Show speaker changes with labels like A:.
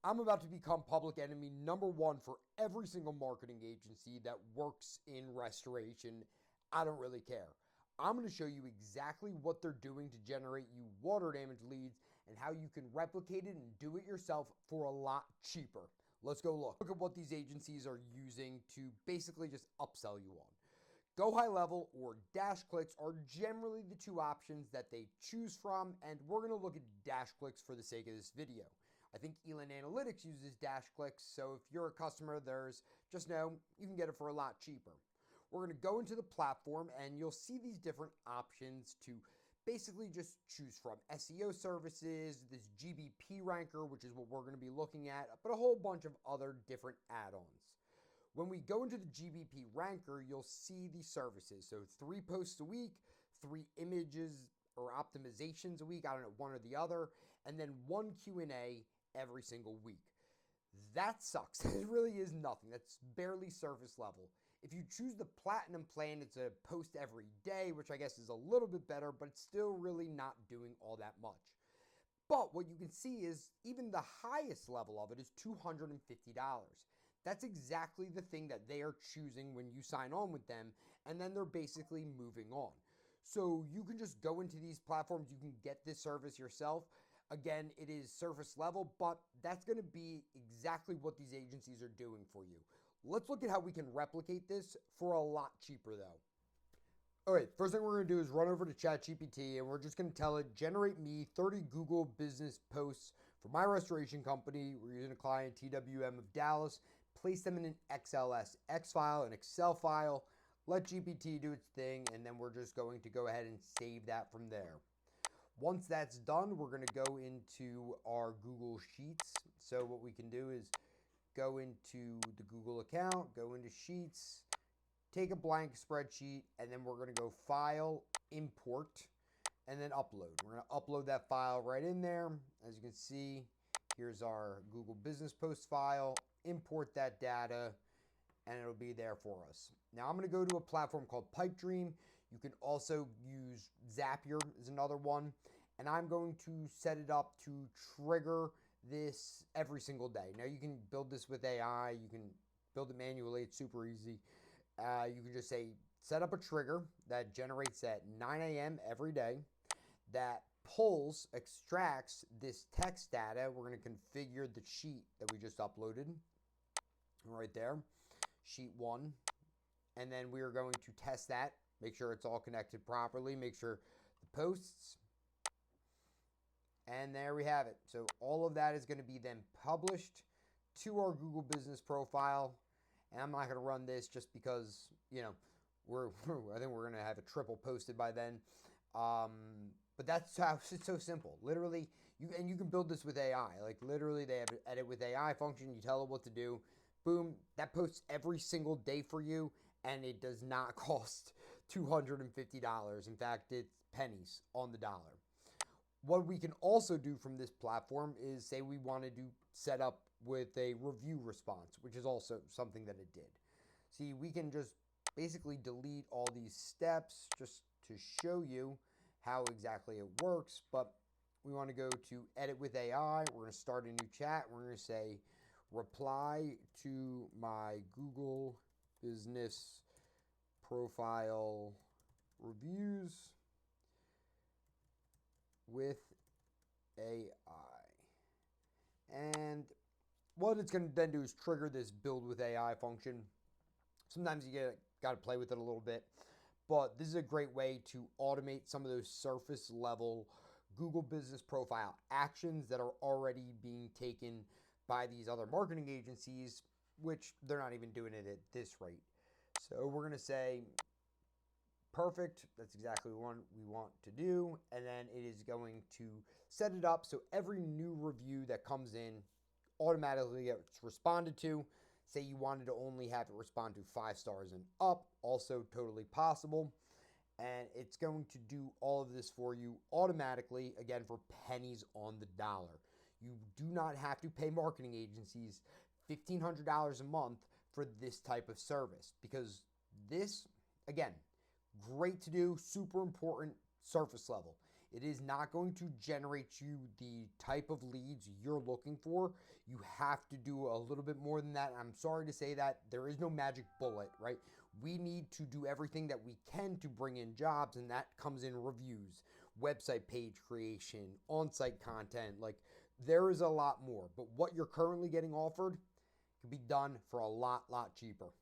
A: I'm about to become public enemy number one for every single marketing agency that works in restoration. I don't really care. I'm going to show you exactly what they're doing to generate you water damage leads and how you can replicate it and do it yourself for a lot cheaper. Let's go look at what these agencies are using to basically just upsell you on. Go high level or dash clicks are generally the two options that they choose from, and we're going to look at dash clicks for the sake of this video. I think Elan Analytics uses dash clicks, so if you're a customer, just know you can get it for a lot cheaper. We're going to go into the platform and you'll see these different options to basically just choose from. SEO services, this GBP ranker, which is what we're going to be looking at, but a whole bunch of other different add-ons. When we go into the GBP ranker, you'll see the services. So 3 posts a week, 3 images or optimizations a week, I don't know, one or the other, and then 1 Q&A every single week. That sucks. It really is nothing. That's barely surface level. If you choose the platinum plan, it's a post every day, which I guess is a little bit better, but it's still really not doing all that much. But what you can see is even the highest level of it is $250. That's exactly the thing that they are choosing when you sign on with them, and then they're basically moving on. So you can just go into these platforms, you can get this service yourself. Again, it is surface level, but that's going to be exactly what these agencies are doing for you. Let's look at how we can replicate this for a lot cheaper though. All right, first thing we're going to do is run over to ChatGPT and we're just going to tell it, generate me 30 Google business posts for my restoration company. We're using a client, TWM of Dallas. Place them in an XLSX file, an Excel file. Let GPT do its thing, and then we're just going to go ahead and save that from there. Once that's done, we're going to go into our Google Sheets. So what we can do is go into the Google account, go into Sheets, take a blank spreadsheet, and then we're going to go File, Import, and then Upload. We're going to upload that file right in there. As you can see, here's our Google Business Post file. Import that data, and it'll be there for us. Now I'm going to go to a platform called Pipedream. You can also use Zapier is another one, and I'm going to set it up to trigger this every single day. Now you can build this with AI. You can build it manually. It's super easy. You can just say, set up a trigger that generates at 9 a.m. every day that extracts this text data. We're going to configure the sheet that we just uploaded right there, sheet 1. And then we are going to test that, make sure it's all connected properly, make sure the posts, and there we have it. So all of that is going to be then published to our Google business profile. And I'm not going to run this just because, I think we're going to have a triple posted by then. But that's how it's so simple. Literally, you can build this with AI. Like literally, they have an edit with AI function. You tell it what to do. Boom, that posts every single day for you, and it does not cost $250. In fact, it's pennies on the dollar. What we can also do from this platform is say we wanted to set up with a review response, which is also something that it did. See, we can just basically delete all these steps just to show you how exactly it works, but we want to go to edit with AI. We're going to start a new chat. We're going to say, reply to my Google business profile reviews with AI. And what it's going to then do is trigger this build with AI function. Sometimes you got to play with it a little bit, but this is a great way to automate some of those surface level Google business profile actions that are already being taken by these other marketing agencies, which they're not even doing it at this rate. So we're going to say, perfect. That's exactly what we want to do. And then it is going to set it up so every new review that comes in automatically gets responded to. Say you wanted to only have it respond to 5 stars and up, also totally possible. And it's going to do all of this for you automatically, again, for pennies on the dollar. You do not have to pay marketing agencies $1,500 a month for this type of service because this, again, great to do, super important, surface level. It is not going to generate you the type of leads you're looking for. You have to do a little bit more than that. I'm sorry to say that. There is no magic bullet, right? We need to do everything that we can to bring in jobs, and that comes in reviews, website page creation, on-site content. Like, there is a lot more, but what you're currently getting offered can be done for a lot cheaper.